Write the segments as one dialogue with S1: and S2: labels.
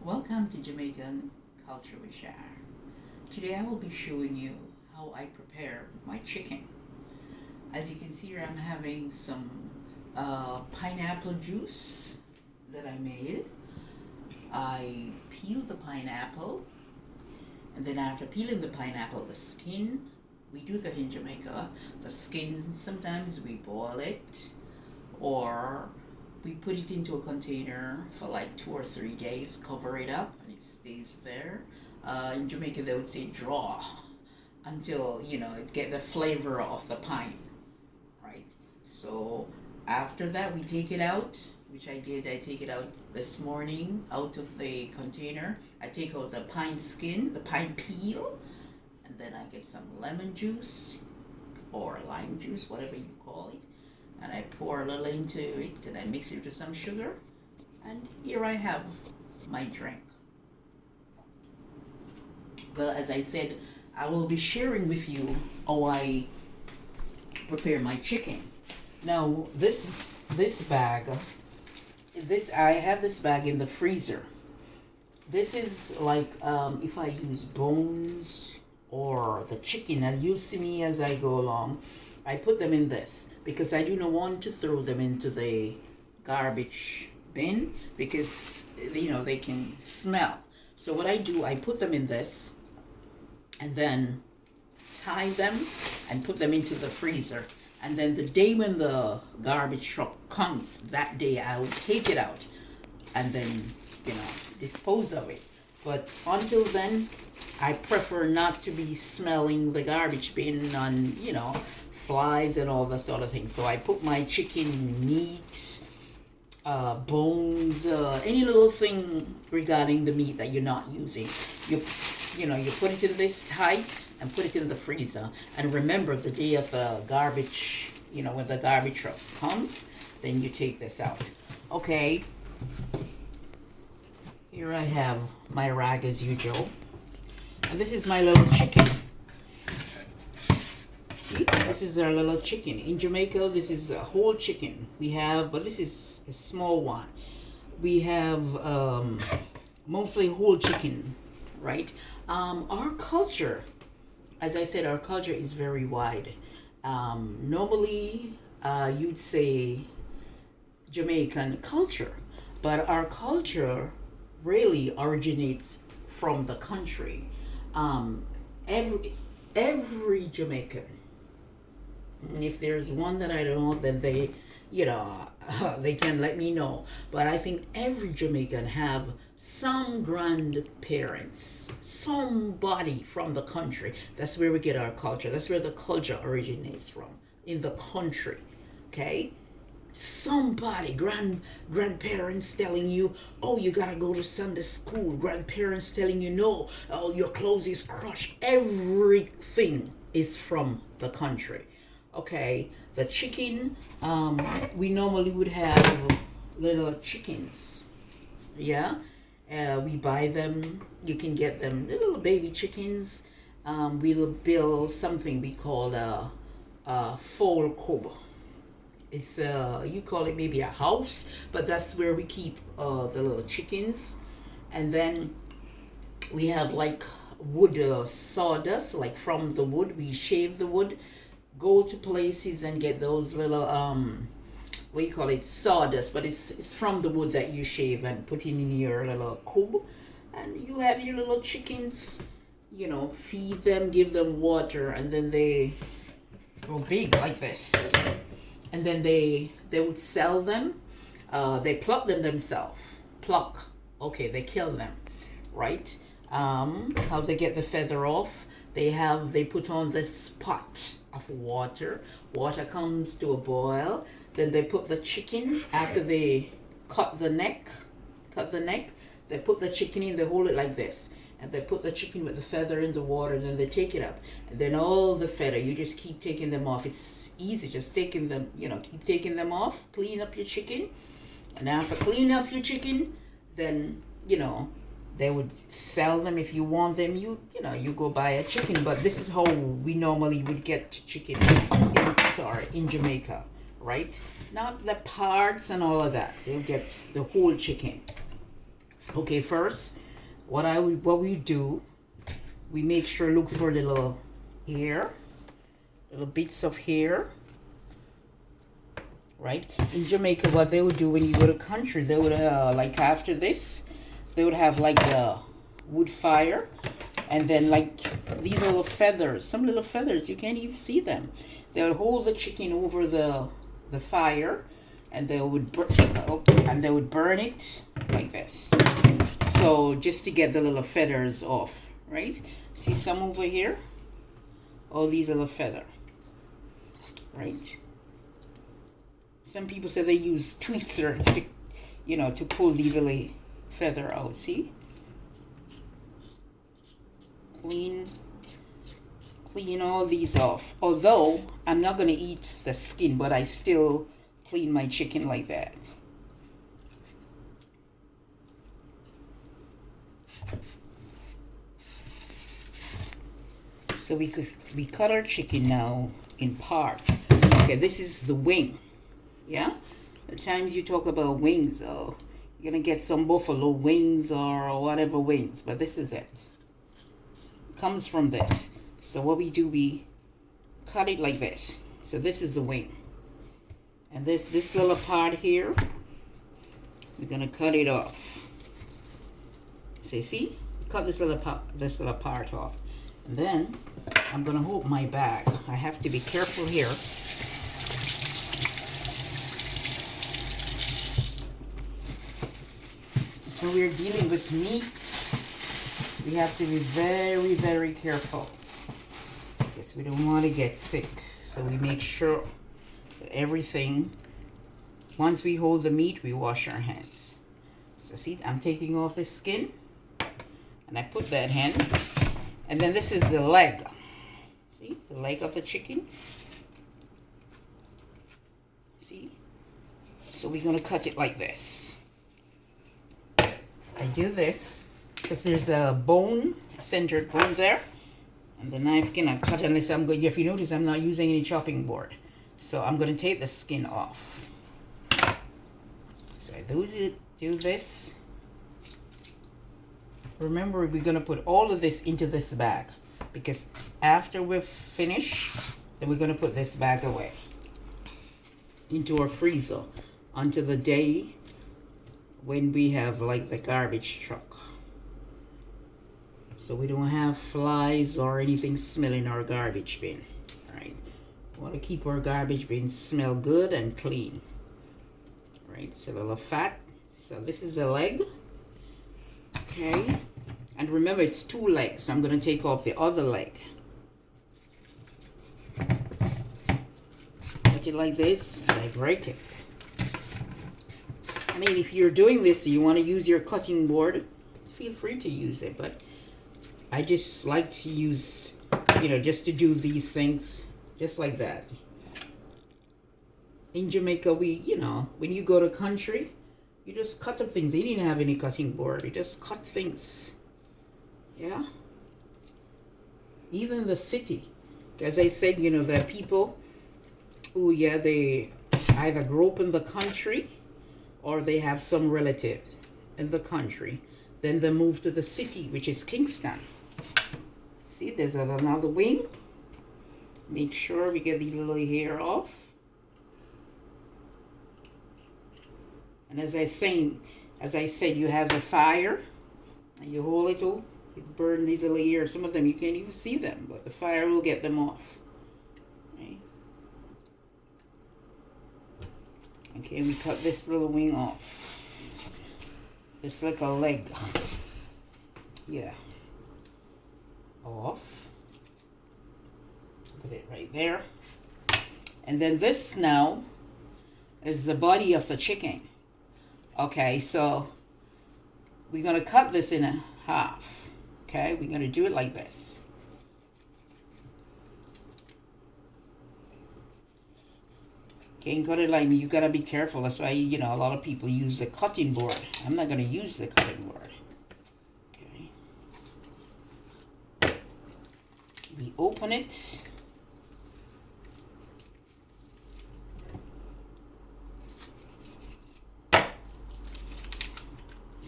S1: Welcome to Jamaican Culture with Shar. Today I will be showing you how I prepare my chicken. As you can see here, I'm having some pineapple juice that I made. I peel the pineapple, and then after peeling the pineapple, the skin, we do that in Jamaica. The skin, sometimes we boil it, or we put it into a container for like 2 or 3 days, cover it up, and it stays there. In Jamaica, they would say draw until it get the flavor of the pine, right? So after that, we take it out, which I did. I take it out this morning out of the container. I take out the pine skin, the pine peel, and then I get some lemon juice or lime juice, whatever you call it, and I pour a little into it, and I mix it with some sugar, and here I have my drink. Well, as I said, I will be sharing with you how I prepare my chicken. Now, this bag, I have this bag in the freezer. This is like if I use bones or the chicken, as you see me as I go along, I put them in this because I do not want to throw them into the garbage bin because they can smell. So what I do, I put them in this and then tie them and put them into the freezer. And then the day when the garbage truck comes, that day I will take it out and then, dispose of it. But until then, I prefer not to be smelling the garbage bin on, flies and all that sort of thing. So I put my chicken meat, bones, any little thing regarding the meat that you're not using. You put it in this tight and put it in the freezer. And remember, the day of the garbage, when the garbage truck comes, then you take this out. Okay. Here I have my rag as usual. And this is my little chicken. See? This is our little chicken. In Jamaica, this is a whole chicken. But this is a small one. We have mostly whole chicken, right? Our culture, as I said, our culture is very wide. Normally, you'd say Jamaican culture, but our culture really originates from the country. Every Jamaican, if there's one that I don't know, then they can let me know. But I think every Jamaican have some grandparents, somebody from the country. That's where we get our culture. That's where the culture originates from, in the country. Okay? Somebody, grandparents telling you, oh, you gotta go to Sunday school. Grandparents telling you, no, oh, your clothes is crushed. Everything is from the country. Okay, the chicken, we normally would have little chickens. Yeah, we buy them. You can get them, little baby chickens. We'll build something we call a fowl coop. It's you call it maybe a house, but that's where we keep the little chickens. And then we have like wood sawdust, like from the wood. We shave the wood, go to places and get those little what you call it, sawdust, but it's from the wood that you shave and put in your little coop, and you have your little chickens. Feed them, give them water, and then they grow big like this. And then they would sell them. They pluck them themselves. Okay, they kill them, right? How they get the feather off? They put on this pot of water. Water comes to a boil. Then they put the chicken, after they cut the neck. They put the chicken in. They hold it like this. And they put the chicken with the feather in the water, and then they take it up. And then all the feather, you just keep taking them off. It's easy, just taking them, keep taking them off, clean up your chicken. And after cleaning up your chicken, then, they would sell them. If you want them, you go buy a chicken. But this is how we normally would get chicken in Jamaica, right? Not the parts and all of that. They'll get the whole chicken. Okay, first, what we do, we make sure look for the little hair, little bits of hair, right? In Jamaica, what they would do when you go to country, they would like after this, they would have like a wood fire, and then like these little feathers, some little feathers, you can't even see them. They would hold the chicken over the fire, and they would burn it like this. So just to get the little feathers off, right? See some over here? All these little feather, right? Some people say they use tweezer to pull these little feather out. See? Clean all these off. Although I'm not gonna eat the skin, but I still clean my chicken like that. So we cut our chicken now in parts. Okay, this is the wing. Yeah? At times you talk about wings, or you're gonna get some buffalo wings or whatever wings, but this is it. It comes from this. So what we do, we cut it like this. So this is the wing. And this little part here, we're gonna cut it off. So see? Cut this little part off. And then I'm gonna hold my bag. I have to be careful here. When we're dealing with meat, we have to be very, very careful, because we don't want to get sick. So we make sure that everything, once we hold the meat, we wash our hands. So see, I'm taking off this skin, and I put that in. And then this is the leg. See, the leg of the chicken. See? So we're going to cut it like this. I do this because there's a centered bone there. And the knife cannot cut unless I'm going. If you notice, I'm not using any chopping board. So I'm going to take the skin off. So I do this. Remember, we're going to put all of this into this bag, because after we're finished, then we're going to put this bag away into our freezer until the day when we have like the garbage truck. So we don't have flies or anything smelling our garbage bin, right? We want to keep our garbage bin smell good and clean, right? So a little fat. So this is the leg. Okay, and remember it's 2 legs, so I'm going to take off the other leg. Cut it like this, and I break it. I mean, if you're doing this, you want to use your cutting board, feel free to use it, but I just like to use, just to do these things, just like that. In Jamaica, when you go to country, you just cut up things. You didn't have any cutting board. You just cut things. Yeah? Even the city. As I said, there are people who, they either grew up in the country or they have some relative in the country. Then they move to the city, which is Kingston. See, there's another wing. Make sure we get these little hair off. And as I said, you have the fire, and you hold it up, you burn these little ears. Some of them you can't even see them, but the fire will get them off. Right? Okay, we cut this little wing off. It's like a leg. Yeah. Off. Put it right there. And then this now is the body of the chicken. Okay, so we're going to cut this in half. Okay, we're going to do it like this. Okay, cut it like, you got to be careful. That's why, a lot of people use the cutting board. I'm not going to use the cutting board. Okay. We open it.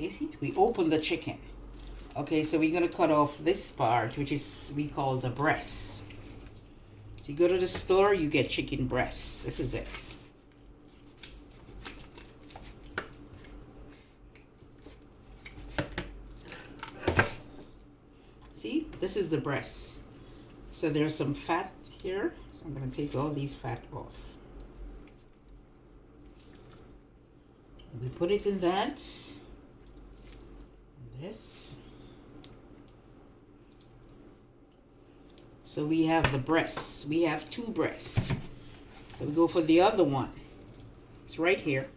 S1: So you see, we open the chicken. Okay, so we're gonna cut off this part, which is we call the breast. So you go to the store, you get chicken breasts. This is it. See, this is the breast. So there's some fat here. So I'm gonna take all these fat off. We put it in that. This. So we have the breasts. We have 2 breasts. So we go for the other one. It's right here.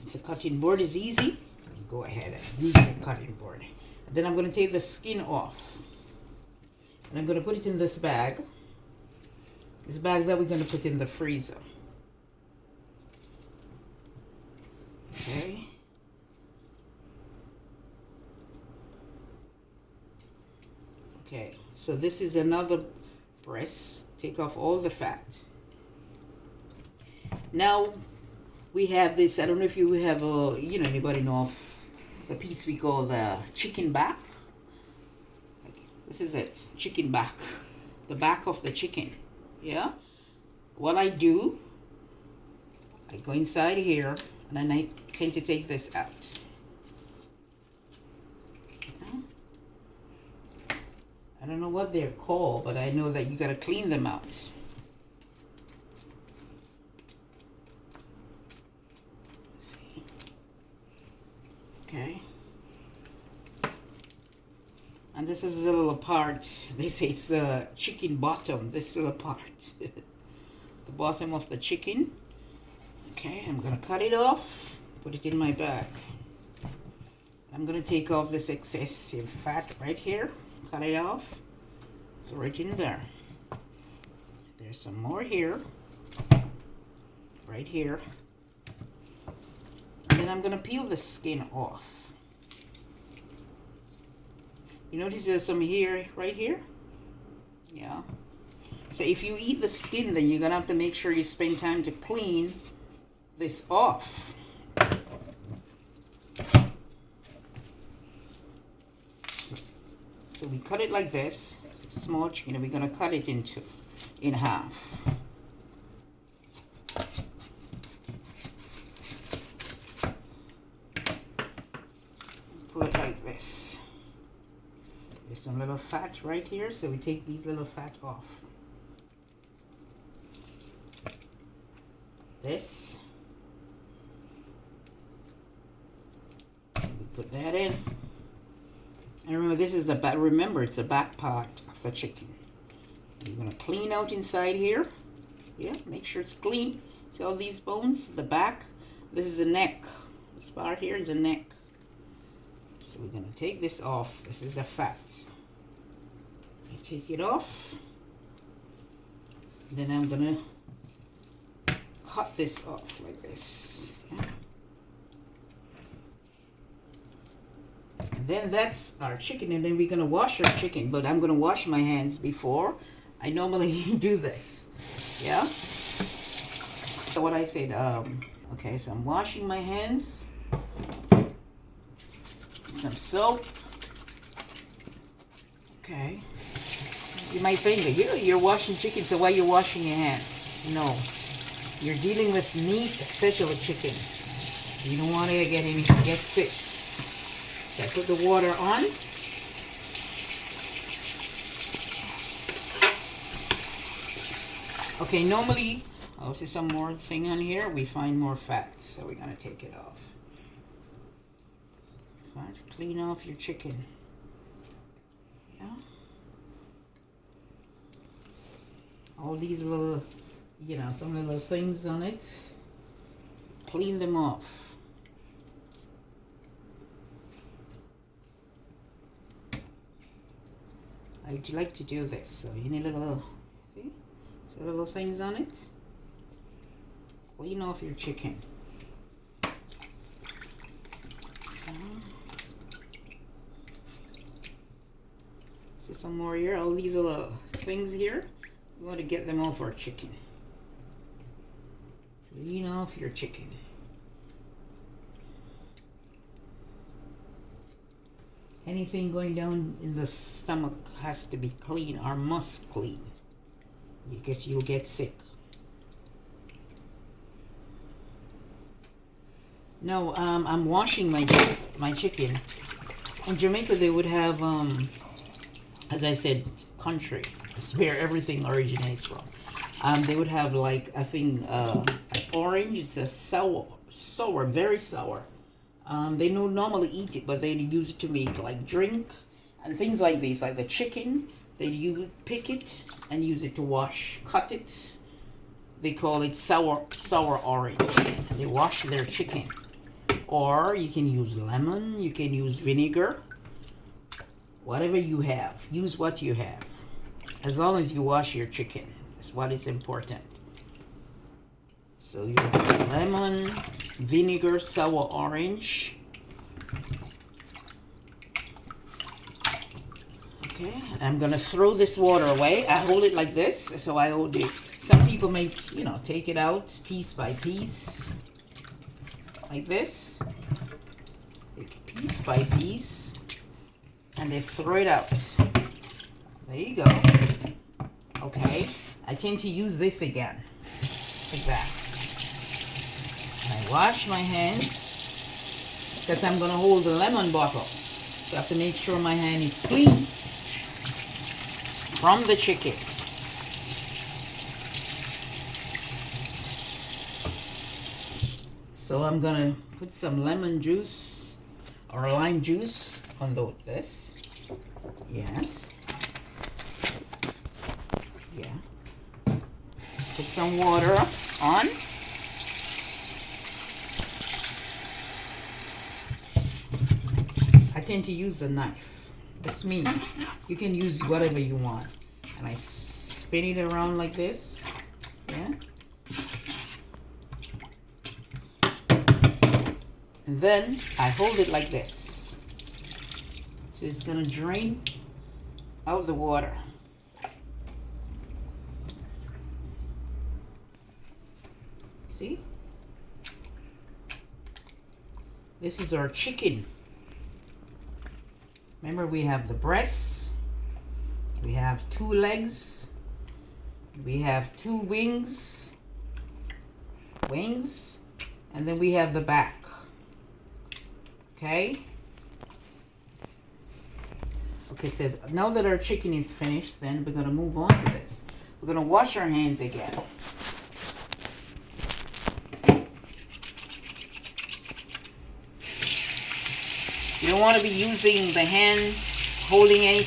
S1: If the cutting board is easy, go ahead and use the cutting board. And then I'm going to take the skin off. And I'm going to put it in this bag. This bag that we're going to put in the freezer. Okay. Okay, so this is another breast. Take off all the fat. Now we have this. I don't know if you have anybody know of the piece we call the chicken back. This is it, chicken back, the back of the chicken. Yeah. What I do, I go inside here and then I tend to take this out. I don't know what they're called, but I know that you gotta clean them out. Let's see. Okay. And this is a little part. They say it's the chicken bottom. This little part, the bottom of the chicken. Okay, I'm gonna cut it off. Put it in my bag. I'm gonna take off this excessive fat right here. Cut it off. Throw it in there. There's some more here. Right here. And then I'm gonna peel the skin off. You notice there's some here, right here? Yeah. So if you eat the skin, then you're gonna have to make sure you spend time to clean this off. So we cut it like this. It's a small chicken, and we're gonna cut it in half. Put it like this. There's some little fat right here, so we take these little fat off. This. And we put that in. And remember, this is the back. Remember, it's the back part of the chicken. You're gonna clean out inside here. Yeah, make sure it's clean. See all these bones? The back. This is the neck. This part here is the neck. So we're gonna take this off. This is the fat. I take it off. Then I'm gonna cut this off like this. Yeah. Then that's our chicken, and then we're gonna wash our chicken, but I'm gonna wash my hands before. I normally do this, yeah? So what I said, okay, so I'm washing my hands. Some soap. Okay. You might think that you're washing chicken, so why are you washing your hands? No. You're dealing with meat, especially chicken. You don't want to get sick. So I put the water on. Okay, normally, I'll see some more thing on here. We find more fat, so we're gonna take it off. Fine, clean off your chicken. Yeah. All these little, some little things on it. Clean them off. I would like to do this. So any little, see? So little things on it. Clean off your chicken. So some more here. All these little things here. We want to get them off our chicken. Clean off your chicken. Anything going down in the stomach has to be clean or must clean, because you'll get sick. No, I'm washing my chicken. In Jamaica, they would have, as I said, country. It's where everything originates from. They would have like I think an orange. It's a sour, very sour. They don't normally eat it, but they use it to make like drink and things like this, like the chicken. They pick it and use it to wash, cut it. They call it sour orange. And they wash their chicken. Or you can use lemon, you can use vinegar, whatever you have. Use what you have. As long as you wash your chicken, that's what is important. So you have lemon, vinegar, sour orange. Okay, and I'm gonna throw this water away. I hold it like this, so I hold it. Some people may, take it out piece by piece. Like this, piece by piece, and they throw it out. There you go. Okay, I tend to use this again, like that. And I wash my hands, because I'm going to hold the lemon bottle. So I have to make sure my hand is clean from the chicken. So I'm gonna put some lemon juice or lime juice on this. Yes. Yeah. Put some water on. I tend to use a knife. That's me. You can use whatever you want. And I spin it around like this. Yeah. And then I hold it like this. So it's gonna drain out the water. See? This is our chicken. Remember, we have the breasts, we have 2 legs, we have 2 wings, and then we have the back. Okay, so now that our chicken is finished, then we're going to move on to this. We're going to wash our hands again. You don't want to be using the hand,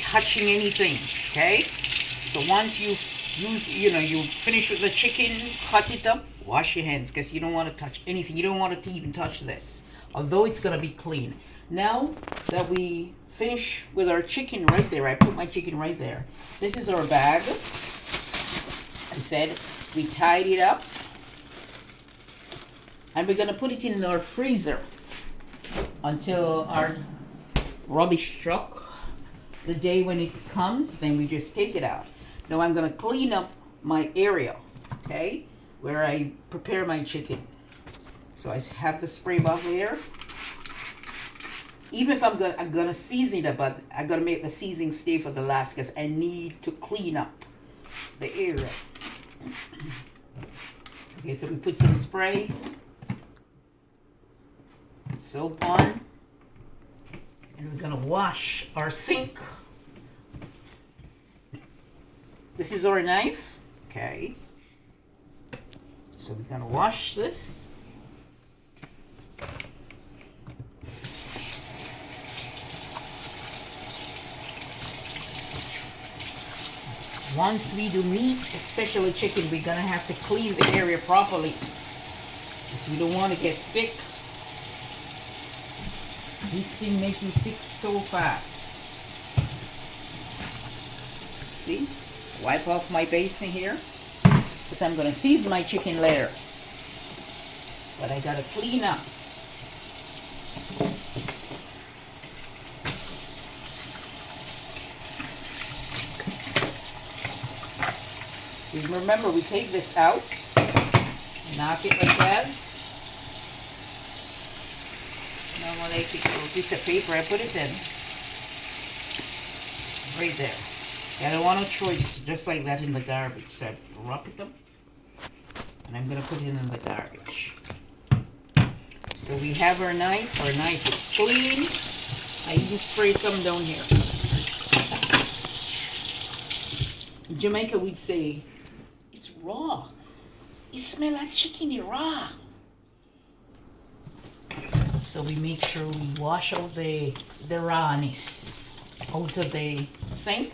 S1: touching anything, okay? So once you finish with the chicken, cut it up, wash your hands, because you don't want to touch anything. You don't want to even touch this, although it's going to be clean. Now that we finish with our chicken right there, I put my chicken right there. This is our bag. I said we tied it up, and we're going to put it in our freezer until our rubbish truck, the day when it comes, then we just take it out. Now I'm going to clean up my area, okay, where I prepare my chicken. So I have the spray bottle here. Even if I'm gonna season it, but I gotta make the seasoning stay for the last, because I need to clean up the area. Okay, so we put some spray, soap on, and we're gonna wash our sink. This is our knife, okay. So we're gonna wash this. Once we do meat, especially chicken, we're gonna have to clean the area properly, because we don't want to get sick. This thing makes you sick so fast. See? Wipe off my basin here, because I'm gonna season my chicken later. But I gotta clean up. Remember, we take this out, Knock it like that. Now when I take a piece of paper, I put it in. Right there. I don't want to throw it just like that in the garbage. So I wrap it up. And I'm going to put it in the garbage. So we have our knife. Our knife is clean. I even spray some down here. In Jamaica, we'd say, it's raw. It smells like chicken, it's raw. So we make sure we wash out the rawness out of the sink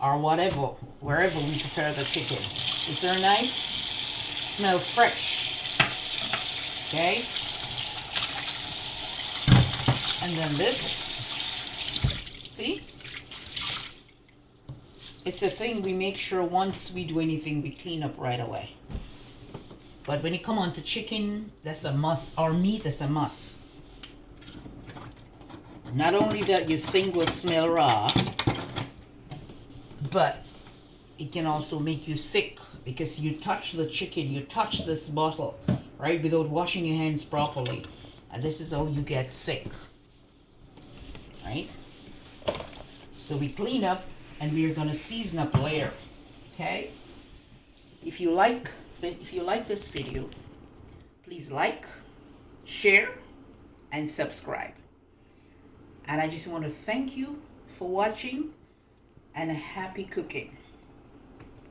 S1: or whatever, wherever we prepare the chicken. It's our knife. Smell fresh. Okay? And then this. See? It's the thing we make sure once we do anything, we clean up right away. But when it come on to chicken, that's a must. Or meat, that's a must. Not only that your sink will smell raw, but it can also make you sick because you touch the chicken, you touch this bottle, right, without washing your hands properly. And this is how you get sick, right? So we clean up and we're gonna season up later, okay? If you like this video, please like, share, and subscribe. And I just want to thank you for watching and happy cooking.